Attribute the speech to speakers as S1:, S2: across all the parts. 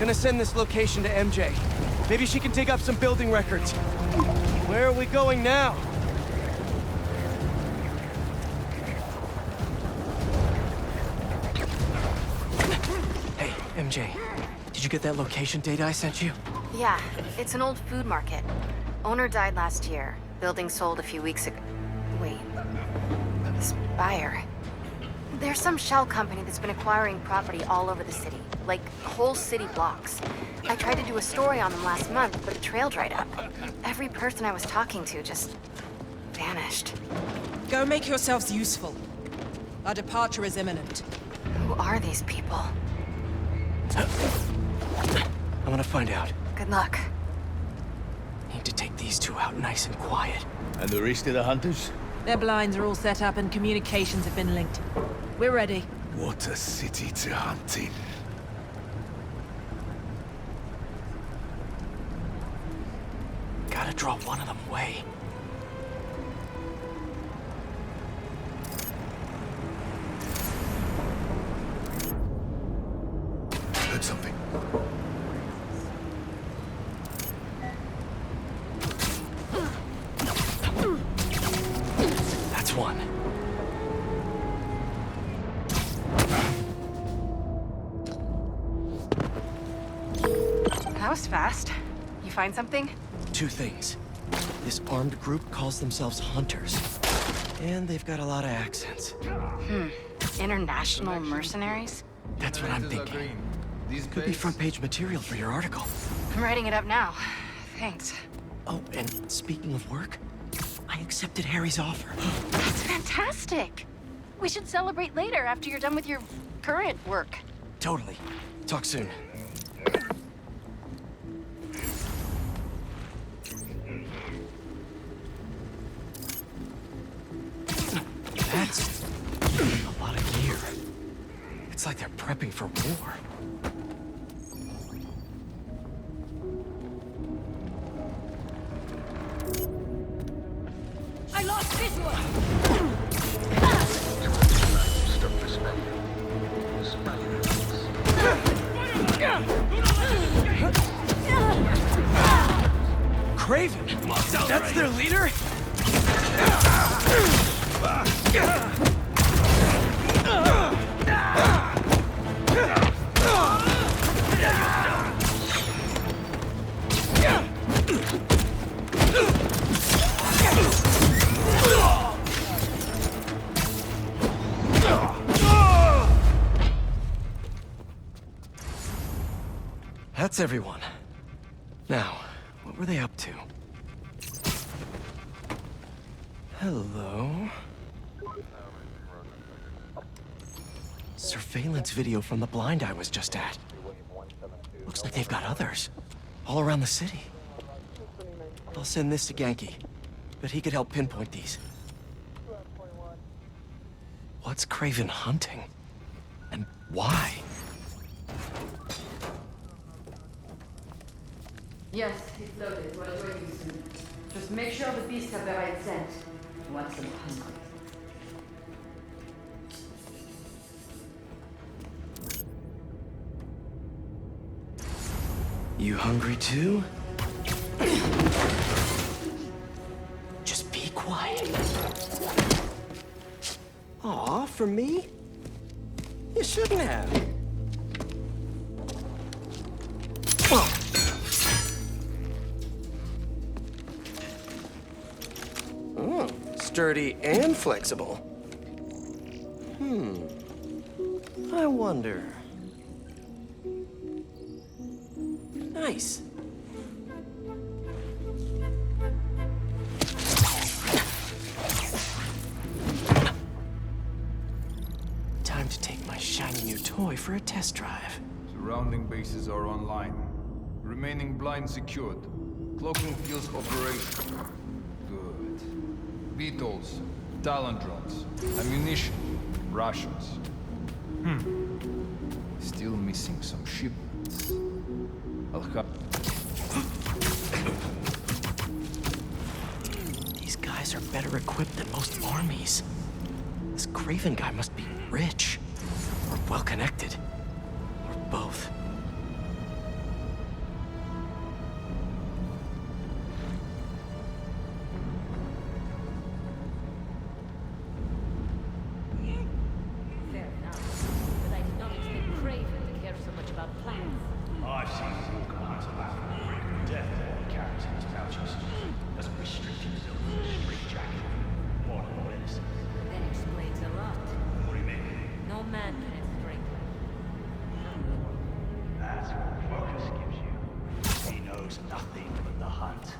S1: Gonna send this location to MJ. Maybe she can dig up some building records. Where are we going now? Hey, MJ. Did you get that location data I sent you?
S2: Yeah, it's an old food market. Owner died last year. Building sold a few weeks ago. Wait. This buyer. There's some shell company that's been acquiring property all over the city. Like, whole city blocks. I tried to do a story on them last month, but the trail dried up. Every person I was talking to just vanished.
S3: Go make yourselves useful. Our departure is imminent.
S2: Who are these people?
S1: I'm gonna find out.
S2: Good luck.
S1: Need to take these two out nice and quiet.
S4: And the rest of the hunters?
S3: Their blinds are all set up and communications have been linked. We're ready.
S4: What a city to hunt in.
S1: Gotta draw one of them away.
S4: Heard something.
S1: That's one.
S2: That was fast. You find something?
S1: Two things. This armed group calls themselves Hunters. And they've got a lot of accents.
S2: International mercenaries?
S1: That's what I'm thinking. Could be front-page material for your article.
S2: I'm writing it up now. Thanks.
S1: Oh, and speaking of work, I accepted Harry's offer.
S2: That's fantastic! We should celebrate later after you're done with your current work.
S1: Totally. Talk soon. That's a lot of gear. It's like they're prepping for war.
S3: I lost visual!
S1: Kraven! That's their leader? That's everyone. Now, what were they up to? Hello? Surveillance video from the blind I was just at. Looks like they've got others. All around the city. I'll send this to Genki. But he could help pinpoint these. What's Kraven hunting? And why?
S5: Yes, it's loaded. We'll join you soon. Just make sure the beasts have the right scent. You want some hungry.
S1: You hungry too? Just be quiet. Aw, for me? You shouldn't have. Oh, sturdy and flexible. I wonder. Nice. Time to take my shiny new toy for a test drive.
S6: Surrounding bases are online. Remaining blind secured. Cloaking fields operational. Good. Beetles, talent drones, ammunition, rations. Still missing some shipments. I'll have...
S1: These guys are better equipped than most armies. This Kraven guy must be rich, or well-connected, or both.
S7: I've seen Walker hunt a laugh from the brink of death while he carries in his pouches. Doesn't restrict himself to a straight jacket. Modern medicine.
S5: That explains a lot.
S7: What do you mean?
S5: No man can have strength like
S7: That's what focus gives you. He knows nothing but the hunt.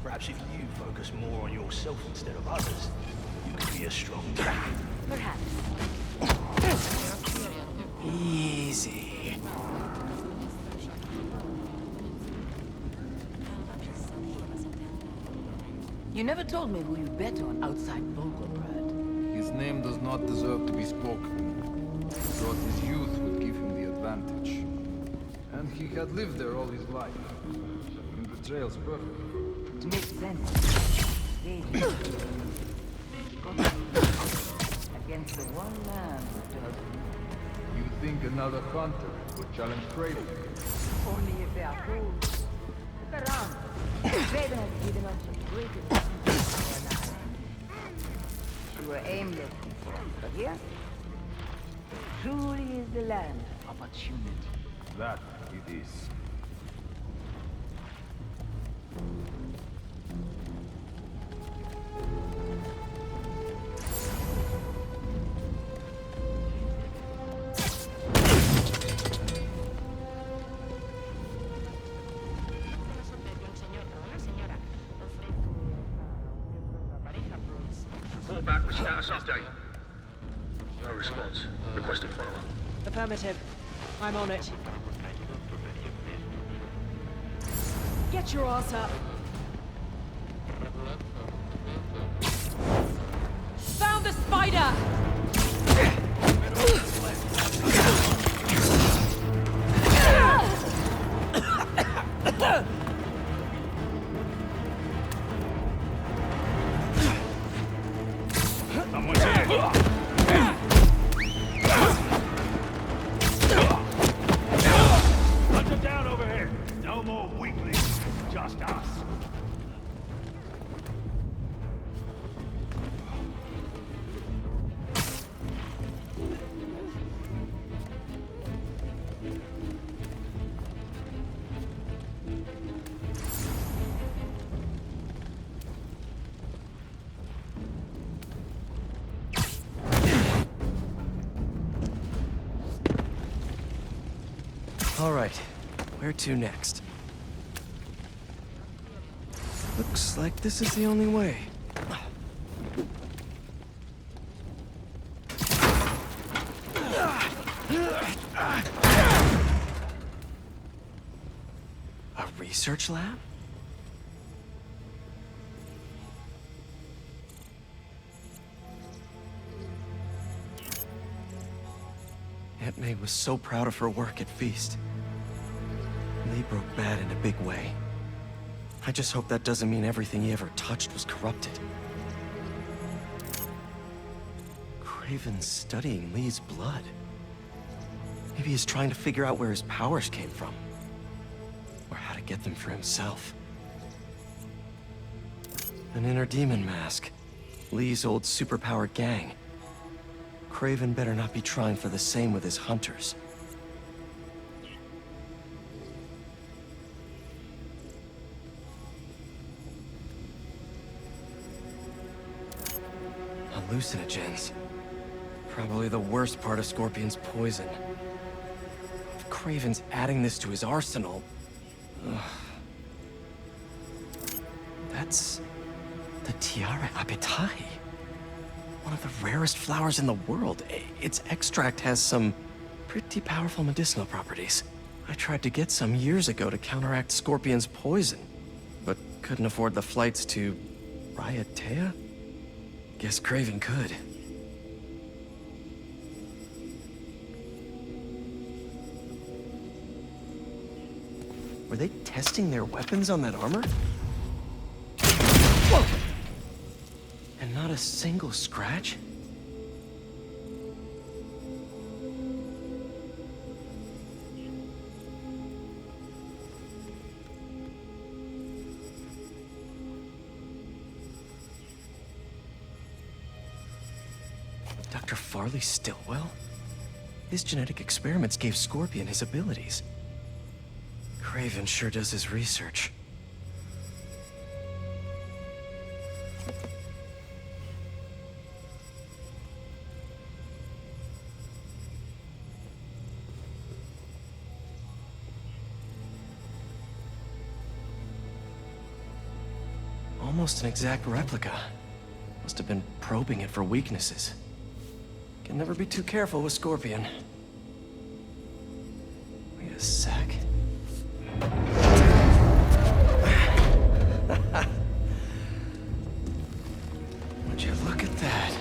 S7: Perhaps if you focus more on yourself instead of others, you could be a strong track.
S5: Perhaps.
S1: Easy.
S5: You never told me who you bet on outside Volgograd.
S6: His name does not deserve to be spoken. He thought his youth would give him the advantage. And he had lived there all his life. And the trail's perfect.
S5: It makes sense. Against the one man who does.
S6: You think another hunter would challenge Kraven?
S5: Only if they are fools. Look around. Raven has given us some great advantages. We were aimless before, but here, truly is the land of opportunity.
S6: That it is.
S7: Fall back with status update. No response. Requesting follow-up.
S3: Affirmative. I'm on it. Get your ass up. Found the spider!
S7: Someone's here. Hunt them down over here. No more weaklings. Just us.
S1: All right, where to next? Looks like this is the only way. A research lab? Aunt May was so proud of her work at Feast. Lee broke bad in a big way. I just hope that doesn't mean everything he ever touched was corrupted. Kraven's studying Lee's blood. Maybe he's trying to figure out where his powers came from. Or how to get them for himself. An inner demon mask. Lee's old superpowered gang. Kraven better not be trying for the same with his hunters. Hallucinogens. Probably the worst part of Scorpion's poison. If Kraven's adding this to his arsenal... Ugh. That's... the Tiara Apitai. One of the rarest flowers in the world. Its extract has some pretty powerful medicinal properties. I tried to get some years ago to counteract Scorpion's poison, but couldn't afford the flights to Raiatea? Guess Kraven could. Were they testing their weapons on that armor? Whoa! And not a single scratch? Dr. Farley Stillwell? His genetic experiments gave Scorpion his abilities. Kraven sure does his research. Almost an exact replica. Must have been probing it for weaknesses. Can never be too careful with Scorpion. Wait a sec. Would you look at that?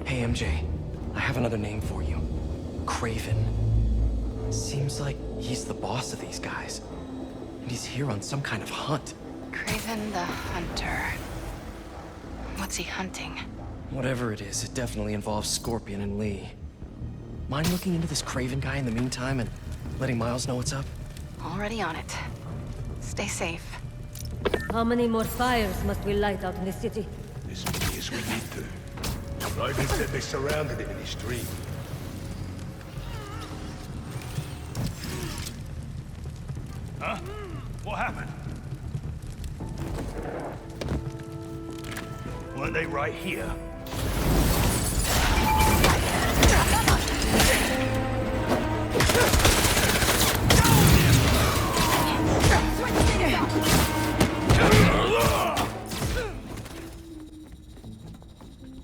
S1: Hey, MJ. I have another name for you. Kraven. Seems like he's the boss of these guys. And he's here on some kind of hunt.
S2: Kraven the Hunter. What's he hunting?
S1: Whatever it is, it definitely involves Scorpion and Lee. Mind looking into this Kraven guy in the meantime and letting Miles know what's up?
S2: Already on it. Stay safe.
S8: How many more fires must we light out in the city?
S4: As many as we need to. Raven said they surrounded him in his dream.
S7: Huh? What happened? Weren't they right here?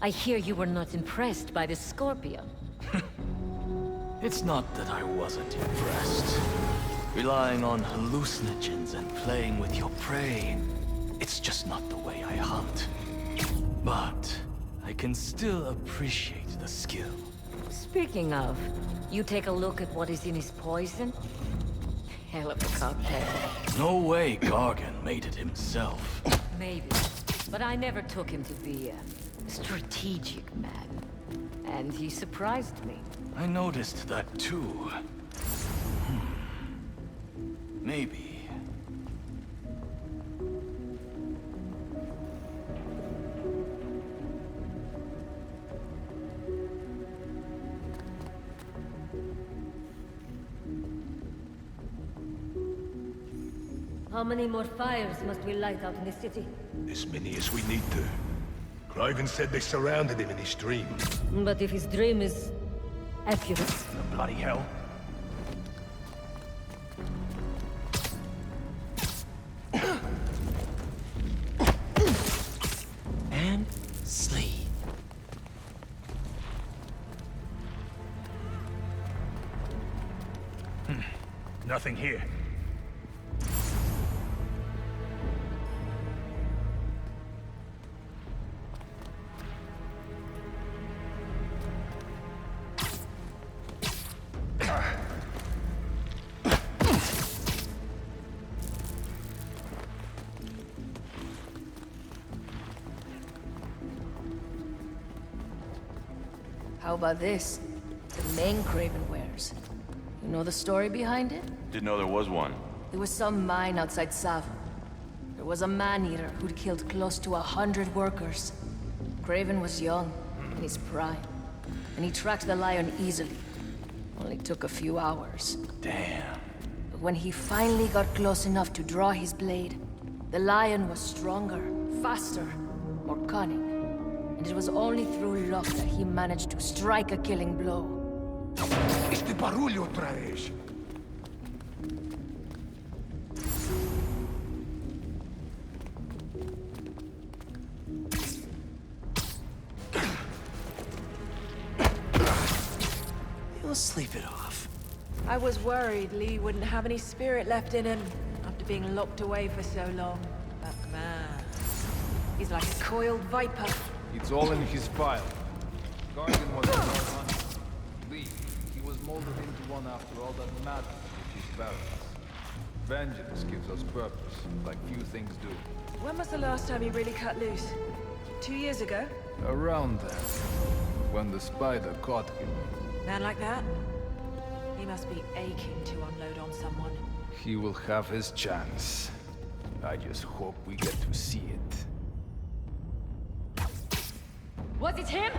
S8: I hear you were not impressed by the Scorpion.
S9: It's not that I wasn't impressed. Relying on hallucinogens and playing with your prey, it's just not the way I hunt. But I can still appreciate the skill.
S8: Speaking of, you take a look at what is in his poison? Hell of a cocktail.
S9: No way Gargan made it himself.
S8: Maybe, but I never took him to be a strategic man. And he surprised me.
S9: I noticed that too. Maybe.
S8: How many more fires must we light out in the city?
S4: As many as we need to. Kraven said they surrounded him in his dream.
S8: But if his dream is accurate,
S7: The bloody hell.
S1: And sleep.
S7: Nothing here.
S10: How about this? The main Kraven wears. You know the story behind it?
S11: Didn't know there was one.
S10: There was some mine outside Sava. There was a man-eater who'd killed close to 100 workers. Kraven was young, in his prime, and he tracked the lion easily. Only took a few hours.
S9: Damn.
S10: But when he finally got close enough to draw his blade, the lion was stronger, faster, more cunning. And it was only through luck that he managed to strike a killing blow.
S4: Este barulho outra vez.
S1: He'll sleep it off.
S3: I was worried Lee wouldn't have any spirit left in him after being locked away for so long. But man, he's like a coiled viper.
S6: It's all in his file. Gargan was a hard hunter. Lee, he was molded into one after all that madness with his balance. Vengeance gives us purpose, like few things do.
S3: When was the last time he really cut loose? 2 years ago?
S6: Around then, when the spider caught him,
S3: Man like that? He must be aching to unload on someone.
S6: he will have his chance. I just hope we get to see it.
S8: was it him?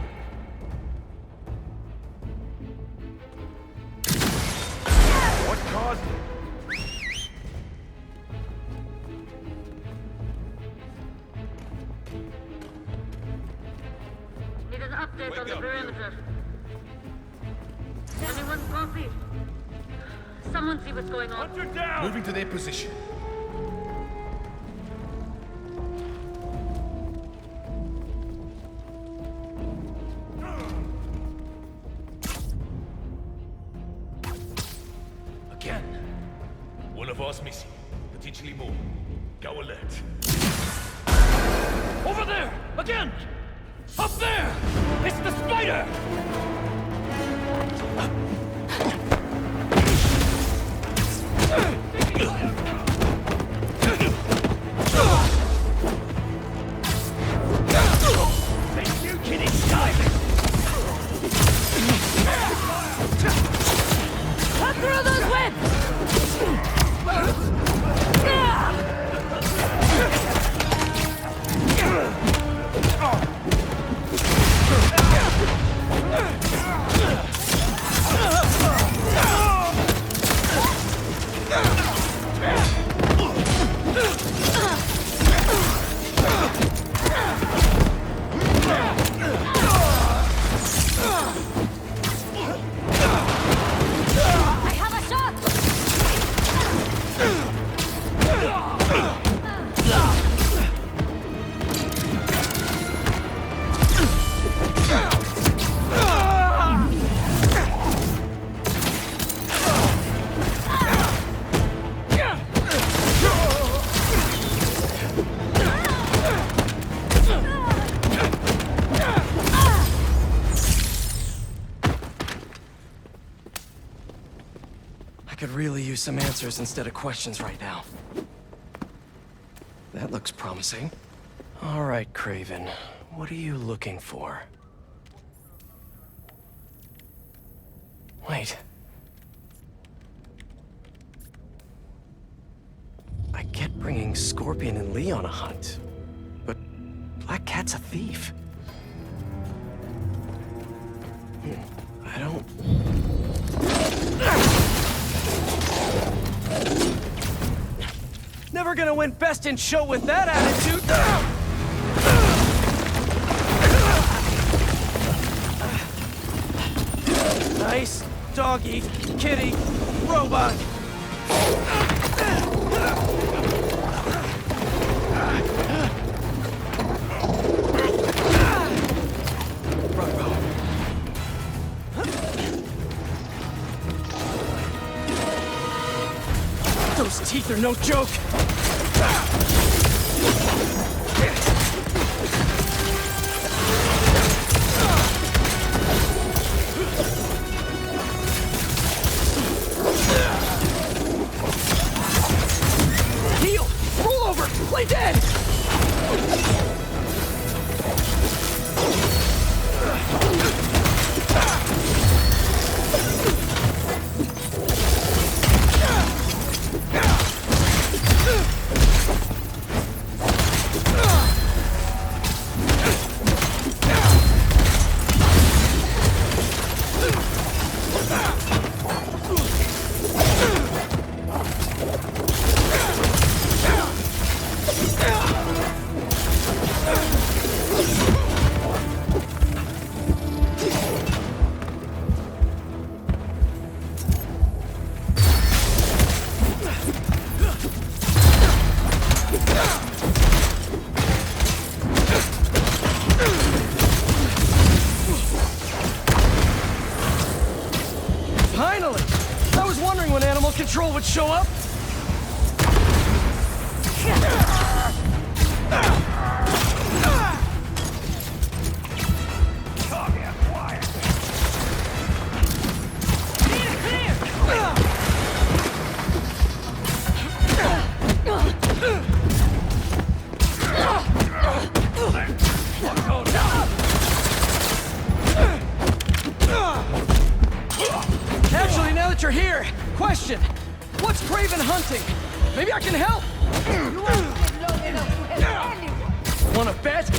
S6: boss.
S11: Need an update on the perimeter. Anyone copy? Someone see what's going on.
S4: Hunter down! Moving to their position. Again. One of us missing. Potentially more. Go alert. Over there! Again! Up there! It's the spider! Thank you, kitty side!
S8: Cut through those webs!
S1: I could really use some answers instead of questions right now. That looks promising. All right, Kraven. What are you looking for? Wait. I get bringing Scorpion and Lee on a hunt, but Black Cat's a thief. I don't... Never gonna win Best in Show with that attitude! Nice doggy, kitty, robot! Those teeth are no joke! Heal! Roll over! Play dead! Finally! I was wondering when Animal Control would show up. Actually, now that you're here, question. What's Kraven hunting? Maybe I can help!
S5: You won't live long enough to help anyone!
S1: Wanna bet?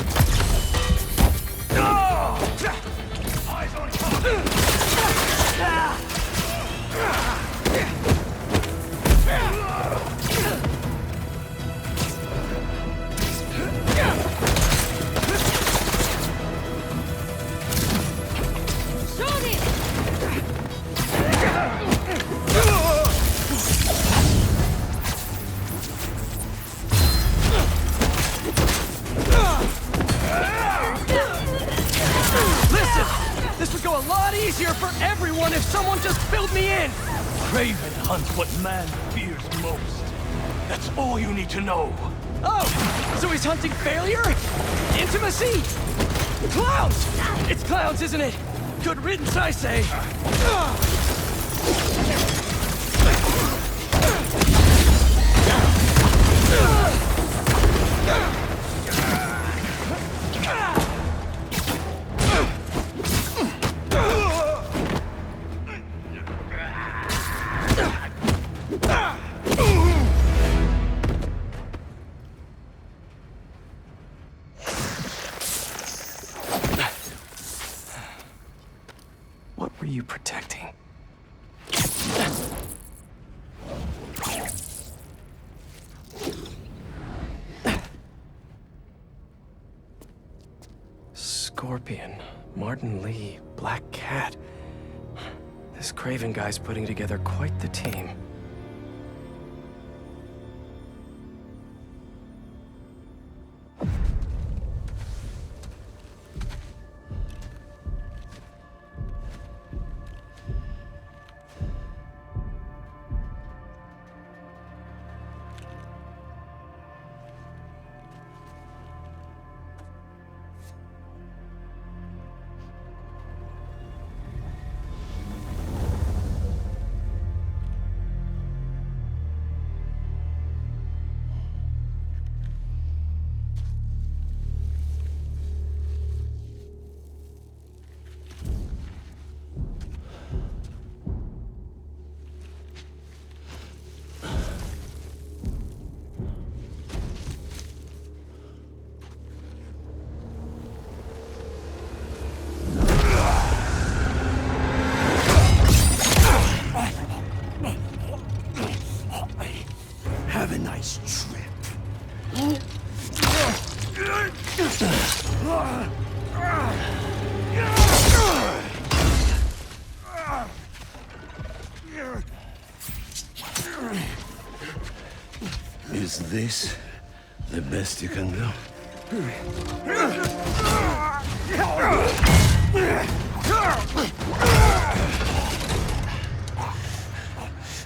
S4: Eyes on target!
S1: This would go a lot easier for everyone if someone just filled me in!
S9: Kraven hunts what man fears most. That's all you need to know.
S1: Oh! So he's hunting failure? Intimacy? Clowns! It's clowns, isn't it? Good riddance, I say. What were you protecting? Scorpion, Martin Lee, Black Cat. This Kraven guy's putting together quite the team.
S7: Have a nice trip. Is this the best you can do?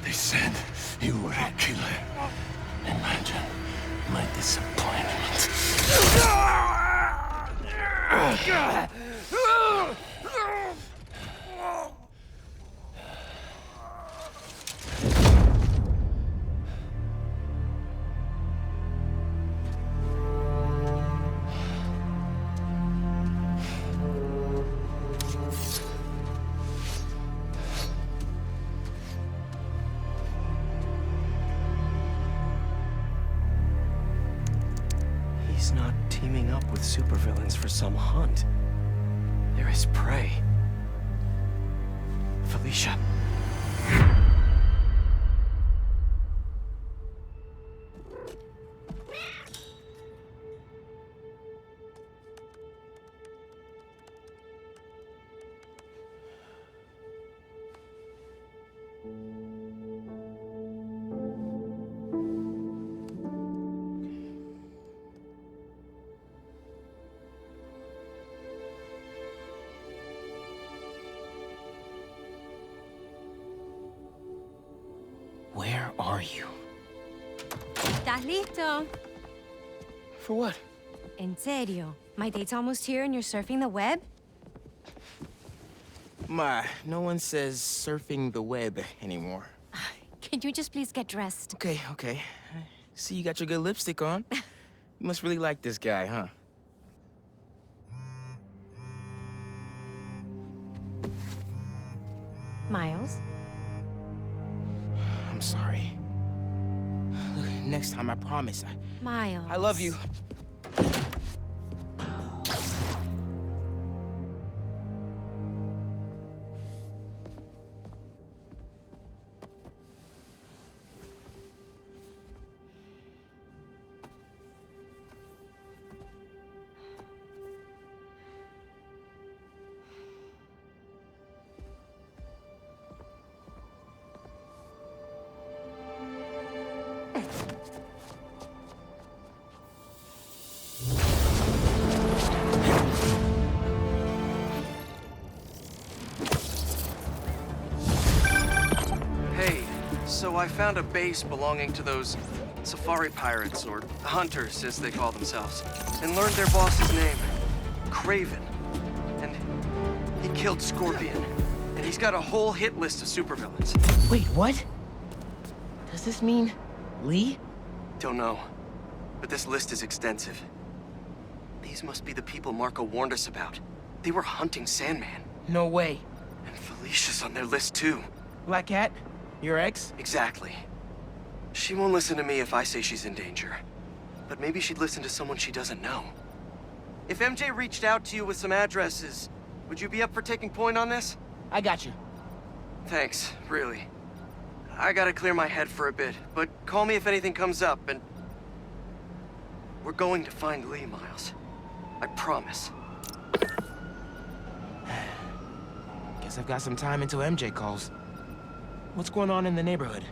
S7: They said you were a killer. Imagine my disappointment.
S1: He's not teaming up with supervillains for some hunt. They're his prey. Felicia. Where are you?
S12: ¿Estás listo?
S1: For what?
S12: En serio? My date's almost here and you're surfing the web?
S13: Ma, no one says surfing the web anymore.
S12: Can you just please get dressed?
S13: Okay. See, you got your good lipstick on. You must really like this guy, huh?
S12: Miles?
S13: I'm sorry. Look, next time, I promise.
S12: Miles.
S13: I love you.
S1: So I found a base belonging to those safari pirates, or hunters, as they call themselves, and learned their boss's name, Kraven. And he killed Scorpion. And he's got a whole hit list of supervillains.
S13: Wait, what? Does this mean Lee?
S1: Don't know, but this list is extensive. These must be the people Marco warned us about. They were hunting Sandman.
S13: No way.
S1: And Felicia's on their list too.
S13: Black Cat? Your ex?
S1: Exactly. She won't listen to me if I say she's in danger. But maybe she'd listen to someone she doesn't know. If MJ reached out to you with some addresses, would you be up for taking point on this?
S13: I got you.
S1: Thanks, really. I gotta clear my head for a bit, but call me if anything comes up, and... We're going to find Lee, Miles. I promise.
S13: Guess I've got some time until MJ calls. What's going on in the neighborhood?